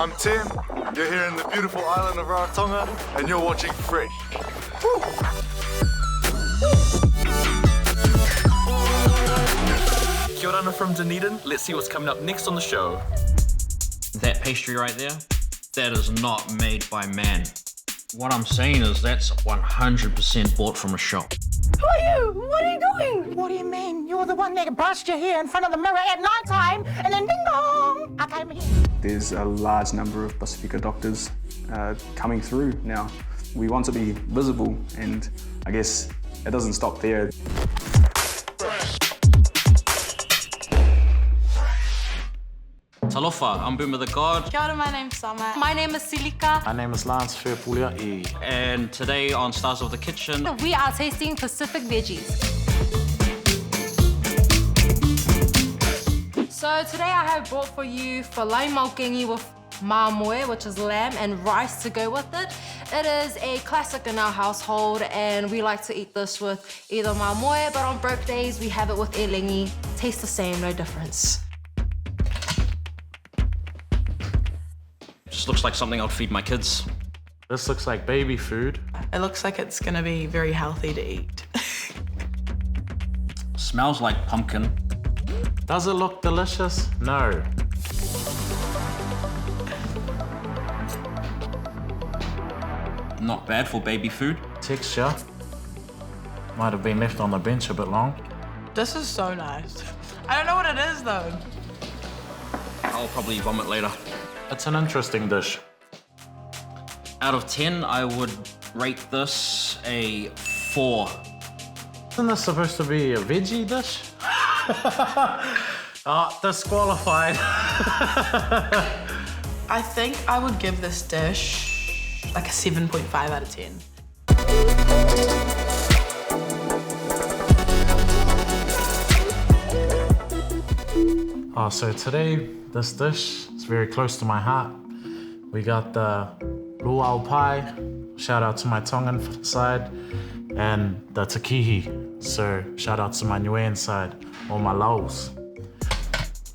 I'm Tim, you're here in the beautiful island of Rarotonga, and you're watching Fresh. Kia ora from Dunedin. Let's see what's coming up next on the show. That pastry right there, that is not made by man. What I'm saying is that's 100% bought from a shop. Who are you? What are you doing? What do you mean? You're the one that brushed your hair in front of the mirror at night time, and then ding dong, I came here. There's a large number of Pacifica doctors coming through now. We want to be visible, and I guess it doesn't stop there. Talofa, I'm Boomer the God. Kia ora, my name's Summer. My name is Silika. My name is Lance Fairpulia. And today on Stars of the Kitchen, We are tasting Pacific veggies. So today I have brought for you filet maukengi with mamoe, which is lamb, and rice to go with it. It is a classic in our household, and we like to eat this with either mamoe, but on birthdays we have it with elengi. Tastes the same, no difference. just looks like something I'd feed my kids. This looks like baby food. It looks like it's gonna be very healthy to eat. Smells like pumpkin. Does it look delicious? No. Not bad for baby food. Texture might have been left on the bench a bit long. This is so nice. I don't know what it is though. I'll probably vomit later. It's an interesting dish. Out of 10, I would rate this a 4. Isn't this supposed to be a veggie dish? Oh, disqualified. I think I would give this dish like a 7.5 out of 10. Oh, so today, this dish is very close to my heart. We got the luau pie, shout out to my Tongan side, and the takihi, so shout out to my Niuean side, or my Laos.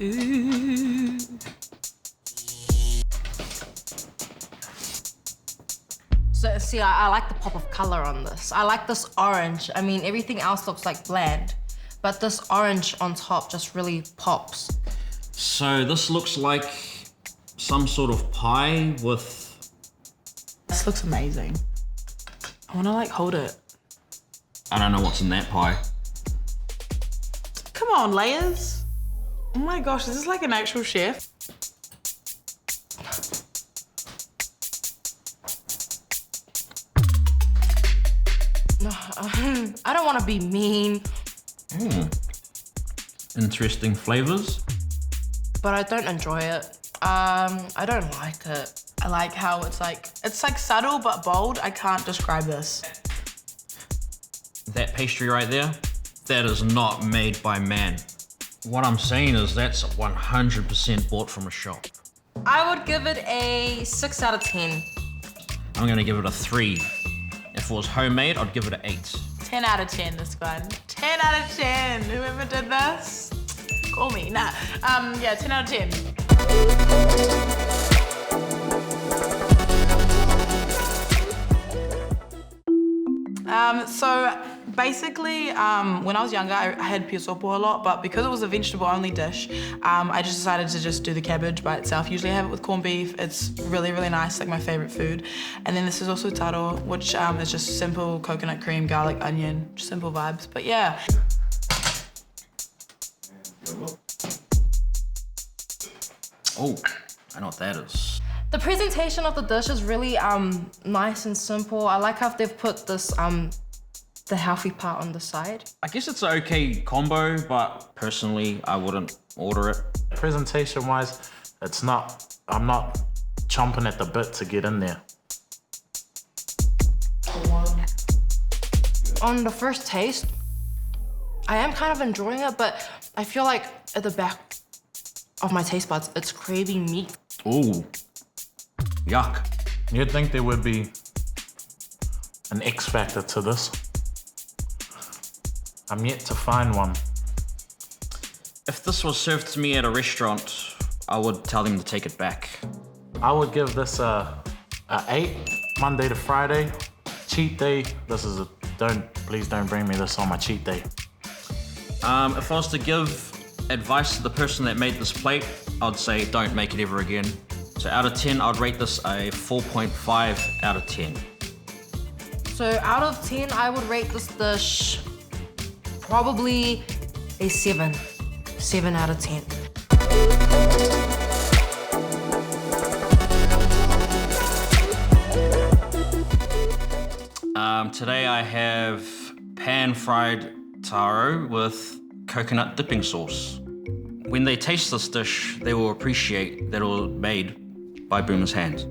Ooh. So see, I like the pop of color on this. I like this orange. I mean, everything else looks like bland, but this orange on top just really pops. So this looks like some sort of pie with... This looks amazing. I wanna like hold it. I don't know what's in that pie. Come on, layers. Oh my gosh, this is like an actual chef. I don't want to be mean, Interesting flavors. but I don't enjoy it. I don't like it. I like how it's like subtle but bold. I can't describe this. That pastry right there, that is not made by man. What I'm saying is that's 100% bought from a shop. I would give it a 6 out of 10. I'm gonna give it a 3. If it was homemade, I'd give it an 8. 10 out of 10, this one. 10 out of 10. Whoever did this, call me. Nah. Yeah, 10 out of 10. So basically, when I was younger, I had piosopo a lot, but because it was a vegetable-only dish, I just decided to just do the cabbage by itself. Usually I have it with corned beef. It's really, really nice, like my favorite food. And then this is also taro, which is just simple coconut cream, garlic, onion, just simple vibes. But yeah. Oh, I know what that is. The presentation of the dish is really nice and simple. I like how they've put this the healthy part on the side. I guess it's an okay combo, but personally, I wouldn't order it. Presentation-wise, I'm not chomping at the bit to get in there. On the first taste, I am kind of enjoying it, but I feel like at the back of my taste buds, it's craving meat. Ooh, yuck. You'd think there would be an X factor to this. I'm yet to find one. If this was served to me at a restaurant, I would tell them to take it back. I would give this a 8, Monday to Friday. Cheat day, this is please don't bring me this on my cheat day. If I was to give advice to the person that made this plate, I'd say don't make it ever again. So out of 10, I'd rate this a 4.5 out of 10. So out of 10, I would rate this dish probably a 7. 7 out of 10. Today I have pan-fried taro with coconut dipping sauce. When they taste this dish, they will appreciate that it was made by Boomer's hands.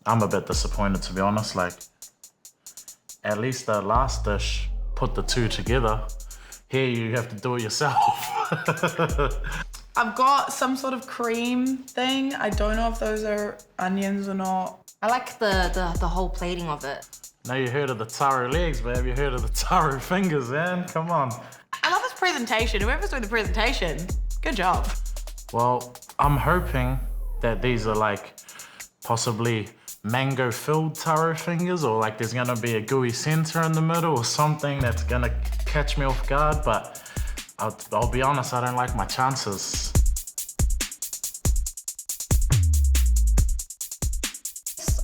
I'm a bit disappointed, to be honest. Like, at least the last dish put the two together. Here you have to do it yourself. I've got some sort of cream thing. I don't know if those are onions or not. I like the whole plating of it. Now you heard of the taro legs, but have you heard of the taro fingers, man? Come on. I love this presentation. Whoever's doing the presentation, good job. Well, I'm hoping that these are like possibly mango-filled taro fingers, or like there's gonna be a gooey center in the middle or something that's gonna catch me off guard, but I'll be honest, I don't like my chances.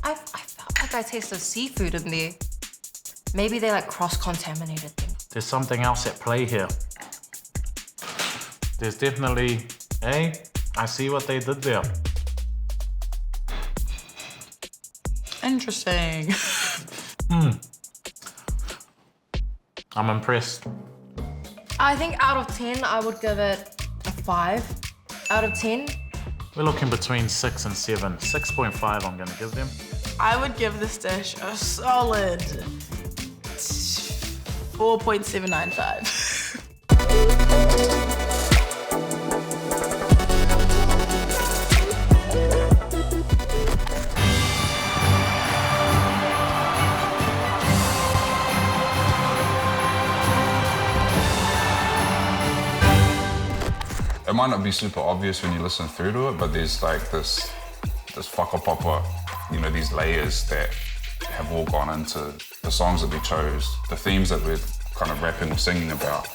I felt like I tasted seafood in there. Maybe they like cross-contaminated things. There's something else at play here. There's definitely, I see what they did there. Interesting. I'm impressed. I think out of 10, I would give it a 5 out of 10. We're looking between 6 and 7. 6.5 I'm gonna give them. I would give this dish a solid 4.795. It might not be super obvious when you listen through to it, but there's like this whakapapa, you know, these layers that have all gone into the songs that we chose, the themes that we're kind of rapping or singing about.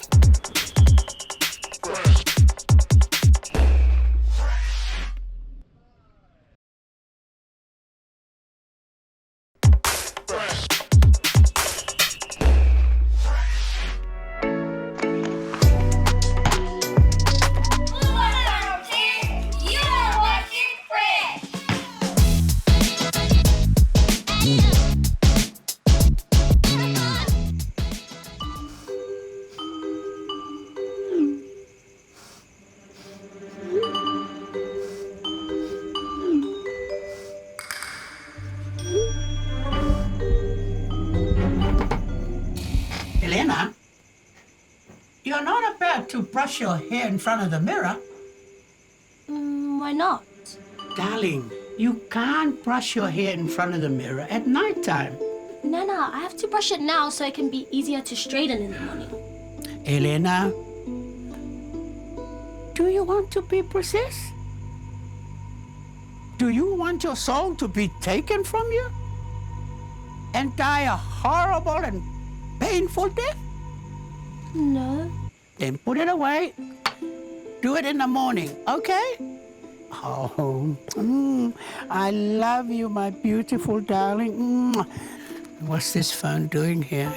Elena, you're not about to brush your hair in front of the mirror. Why not? Darling, you can't brush your hair in front of the mirror at nighttime. Nana, I have to brush it now so it can be easier to straighten in the morning. Elena, do you want to be possessed? Do you want your soul to be taken from you and die a horrible and painful death? No. Then put it away. Do it in the morning, okay? Oh, I love you, my beautiful darling. What's this phone doing here?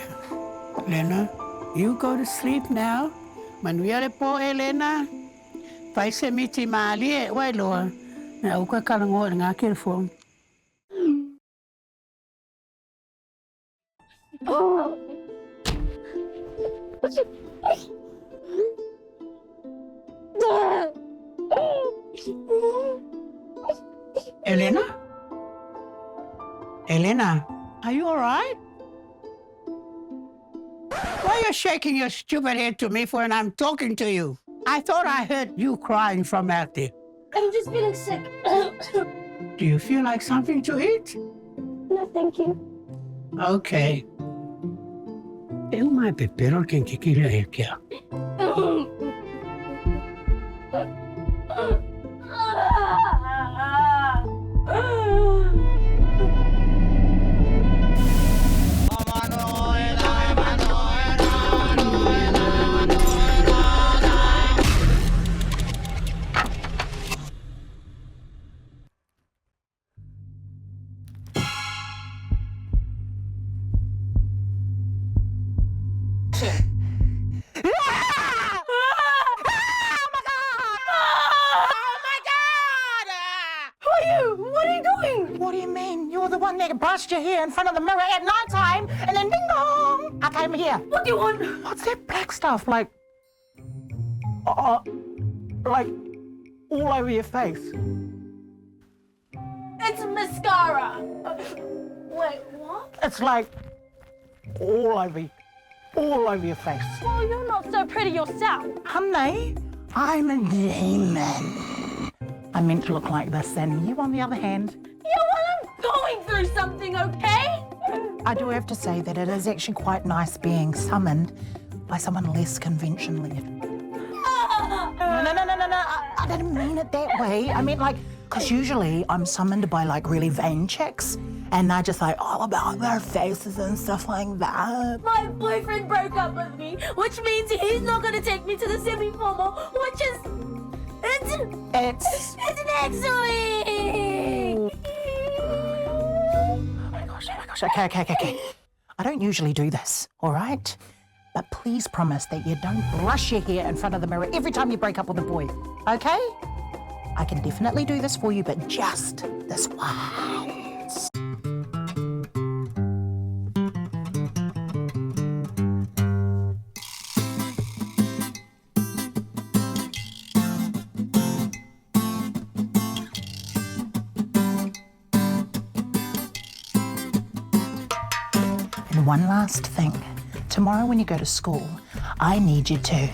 Elena, you go to sleep now. Manuia po, Elena. Paise miti mali, wai loa. Na uka kalango nga kirfo. Elena? Elena, are you all right? Why are you shaking your stupid head to me for when I'm talking to you? I thought I heard you crying from out there. I'm just feeling sick. Do you feel like something to eat? No, thank you. Okay. Eu mai pe perol ken kikira ekia. like brushed your hair in front of the mirror at night time, and then ding dong, I came here. What do you want? What's that black stuff? Like all over your face. It's mascara. Wait, what? It's like all over your face. Well, you're not so pretty yourself. Honey, I'm a demon. I meant to look like this, and you, on the other hand. Yeah, well, I'm going through something, okay? I do have to say that it is actually quite nice being summoned by someone less conventionally. No. I didn't mean it that way. I meant like, because usually I'm summoned by like really vain chicks, and they're just like all about their faces and stuff like that. My boyfriend broke up with me, which means he's not going to take me to the semi-formal, which is... It's next week! Oh my gosh. Okay. I don't usually do this, all right? But please promise that you don't brush your hair in front of the mirror every time you break up with a boy, okay? I can definitely do this for you, but just this once. And one last thing. Tomorrow when you go to school, I need you to...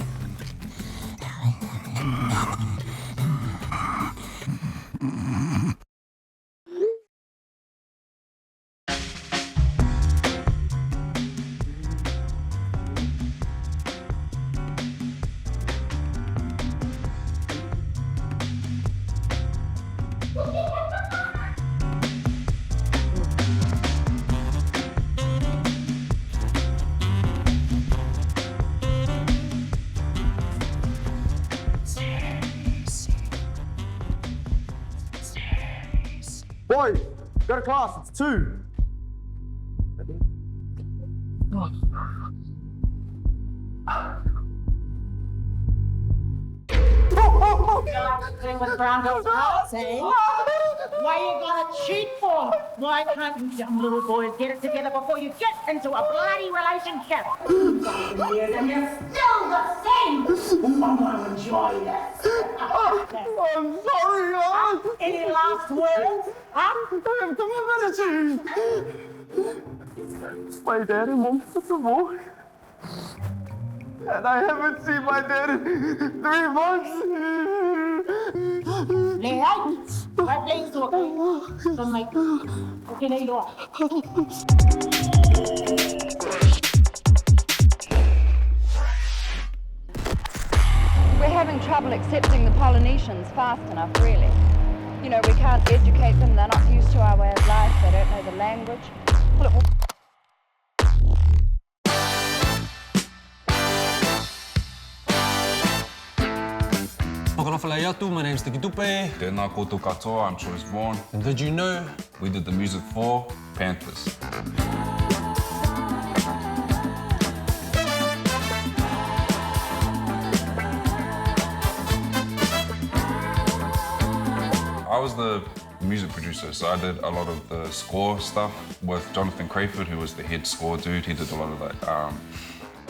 Boys, go to class, it's 2. With brown girls' hearts, eh? Why you gonna cheat for? Why can't you young little boys get it together before you get into a bloody relationship? And you're still the same. I'm gonna enjoy this. I'm sorry, Any last words? My dad and mom took the boy. And I haven't seen my dad in 3 months. We're having trouble accepting the Polynesians fast enough, really. You know, we can't educate them, they're not used to our way of life, they don't know the language. Well, it will... My name's Diggy Dupe. Tēnā koutou katoa, I'm Choicevaughan. And did you know we did the music for Panthers? I was the music producer, so I did a lot of the score stuff with Jonathan Crayford, who was the head score dude. He did a lot of the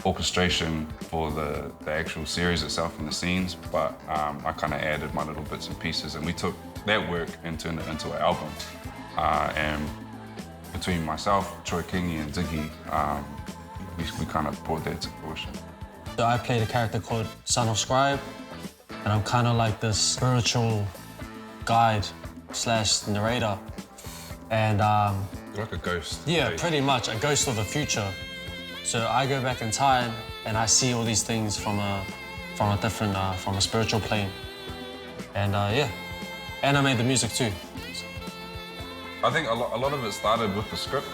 orchestration for the actual series itself and the scenes, but I kind of added my little bits and pieces, and we took that work and turned it into an album. And between myself, Troy Kingi, and Diggy, we kind of brought that to fruition. So I played a character called Son of Scribe, and I'm kind of like this spiritual guide / narrator. And like a ghost. Yeah, pretty much, a ghost of the future. So I go back in time and I see all these things from a different, from a spiritual plane. And yeah, and I made the music too. I think a lot of it started with the script,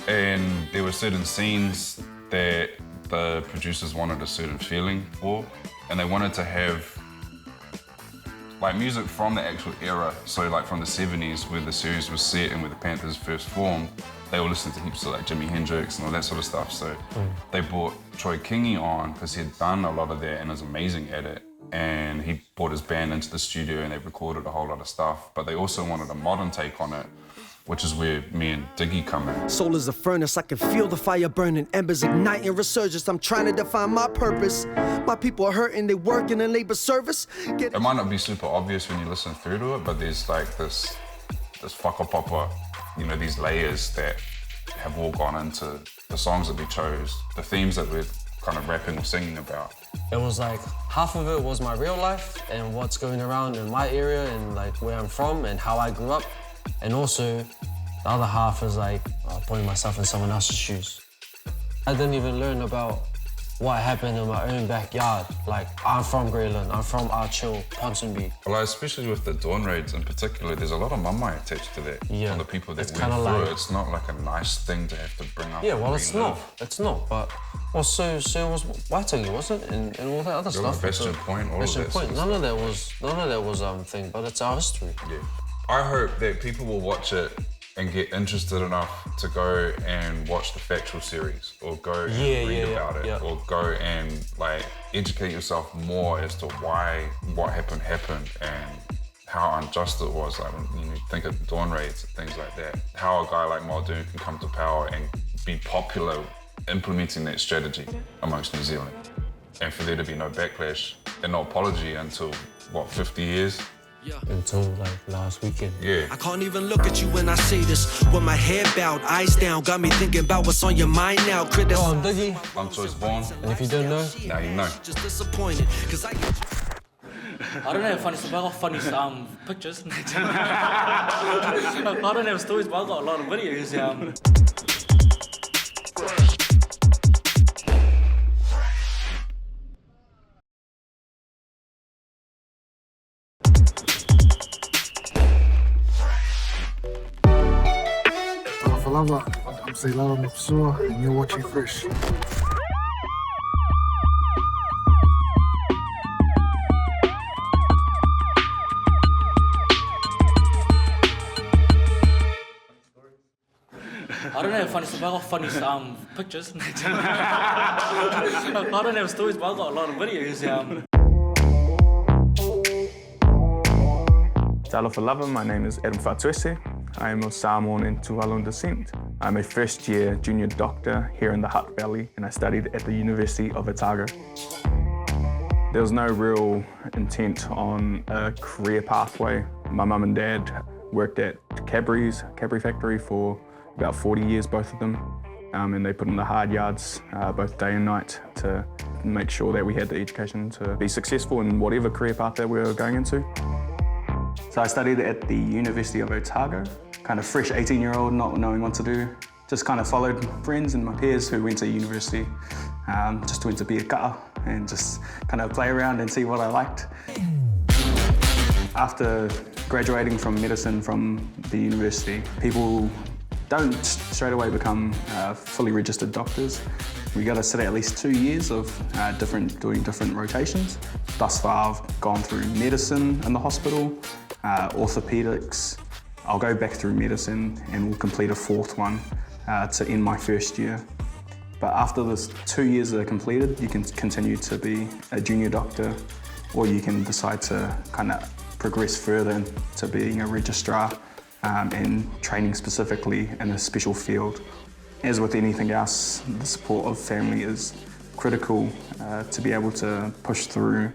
and there were certain scenes that the producers wanted a certain feeling for, and they wanted to have like music from the actual era. So like from the 70s where the series was set and where the Panthers first formed, they were listening to heaps of like Jimi Hendrix and all that sort of stuff. So they brought Troy Kingi on because he had done a lot of that and was amazing at it. And he brought his band into the studio and they recorded a whole lot of stuff. But they also wanted a modern take on it. which is where me and Diggy come in. Soul is a furnace, I can feel the fire burning, embers igniting resurgence. I'm trying to define my purpose. My people are hurting, they work in a labor service. It might not be super obvious when you listen through to it, but there's like this whakapapa, you know, these layers that have all gone into the songs that we chose, the themes that we're kind of rapping or singing about. It was like half of it was my real life and what's going around in my area and like where I'm from and how I grew up. And also the other half is like putting myself in someone else's shoes. I didn't even learn about what happened in my own backyard. Like, I'm from Greyland, I'm from Archill, Ponsonby. Well, especially with the dawn raids in particular, there's a lot of mamai attached to that. Yeah. From the people that It's went kinda through like- it. It's not like a nice thing to have to bring up. Yeah, and well, it's relive. not, but well, so was Waitangi, wasn't it? And all that other Yeah, stuff. Bastion Point, all Bastion of that. Point. sort of None of that was thing, but it's our history. Yeah. I hope that people will watch it and get interested enough to go and watch the factual series or go and read about it or go and like educate yourself more as to why what happened and how unjust it was. Like when you think of dawn raids and things like that, how a guy like Muldoon can come to power and be popular implementing that strategy amongst New Zealand, and for there to be no backlash and no apology until what, 50 years? Until like last weekend. Yeah. I can't even look at you when I say this. With my head bowed, eyes down, got me thinking about what's on your mind now. Critics. Oh, I'm Diggy. I'm Choicevaughan. And if you don't know, now you know. Just disappointed, cause I don't have funny stuff, I got funny pictures. I don't have stories, but I got a lot of videos. Lava, I'm Kalolo Mapsua, and you're watching Fresh. I don't have funny stuff, I got funny pictures. I don't have stories, but I got a lot of videos. Talo for Lava, my name is Adam Fatuese. I am of Samoan and Tuvaluan descent. I'm a first-year junior doctor here in the Hutt Valley, and I studied at the University of Otago. There was no real intent on a career pathway. My mum and dad worked at Cadbury factory for about 40 years, both of them, and they put in the hard yards both day and night to make sure that we had the education to be successful in whatever career path that we were going into. So I studied at the University of Otago, kind of fresh 18-year-old, not knowing what to do. Just kind of followed friends and my peers who went to university, just went to be a ka'a and just kind of play around and see what I liked. After graduating from medicine from the university, people don't straight away become fully registered doctors. We got to sit at least 2 years of doing different rotations. Thus far, I've gone through medicine in the hospital, orthopedics. I'll go back through medicine and we'll complete a fourth one to end my first year. But after this 2 years are completed, you can continue to be a junior doctor, or you can decide to kind of progress further into being a registrar and training specifically in a special field. As with anything else, the support of family is critical to be able to push through.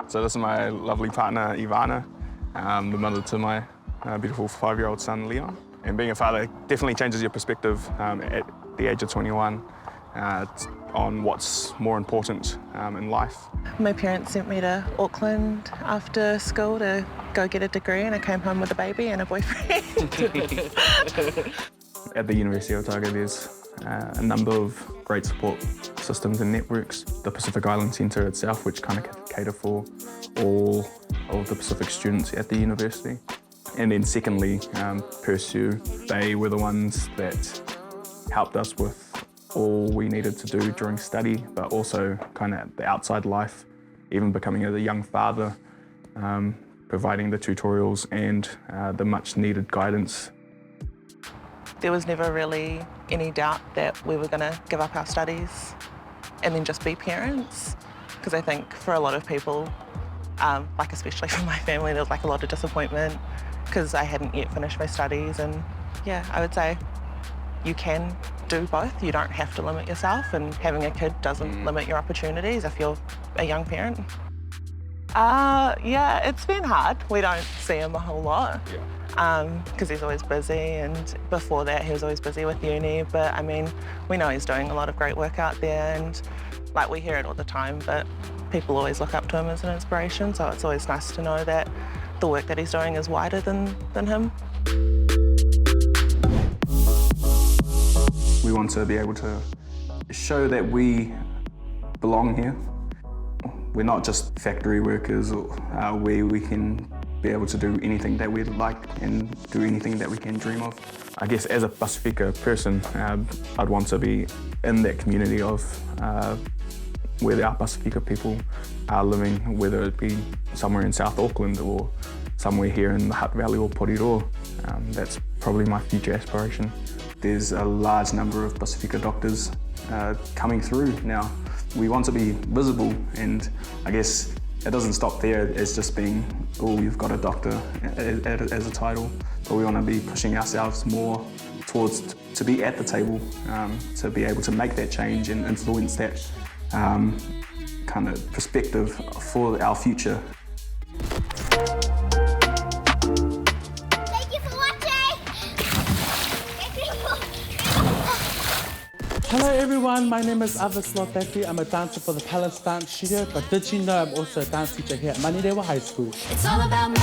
So this is my lovely partner, Ivana, the mother to my beautiful 5-year-old son, Leon. And being a father definitely changes your perspective at the age of 21 on what's more important in life. My parents sent me to Auckland after school to go get a degree, and I came home with a baby and a boyfriend. At the University of Otago, there's a number of great support systems and networks. The Pacific Island Centre itself, which kind of cater for all of the Pacific students at the university. And then secondly, Pursue. They were the ones that helped us with all we needed to do during study, but also kind of the outside life, even becoming a young father, providing the tutorials and the much needed guidance. There was never really any doubt that we were going to give up our studies and then just be parents, because I think for a lot of people, Like especially for my family, there was like a lot of disappointment because I hadn't yet finished my studies. And yeah, I would say you can do both. You don't have to limit yourself, and having a kid doesn't limit your opportunities if you're a young parent. Yeah, it's been hard. We don't see him a whole lot because he's always busy, and before that he was always busy with uni. But I mean, we know he's doing a lot of great work out there, and like we hear it all the time, but people always look up to him as an inspiration, so it's always nice to know that the work that he's doing is wider than him. We want to be able to show that we belong here. We're not just factory workers where we can be able to do anything that we'd like and do anything that we can dream of. I guess as a Pasifika person, I'd want to be in that community of where our Pasifika people are living, whether it be somewhere in South Auckland or somewhere here in the Hutt Valley or Porirua. That's probably my future aspiration. There's a large number of Pasifika doctors coming through now. We want to be visible, and I guess it doesn't stop there as just being, oh, you've got a doctor as a title, but we want to be pushing ourselves more towards to be at the table, to be able to make that change and influence that kind of perspective for our future. Hello everyone, my name is Avis Lothafi. I'm a dancer for the Palace Dance Studio, but did you know I'm also a dance teacher here at Manirewa High School? It's all about me.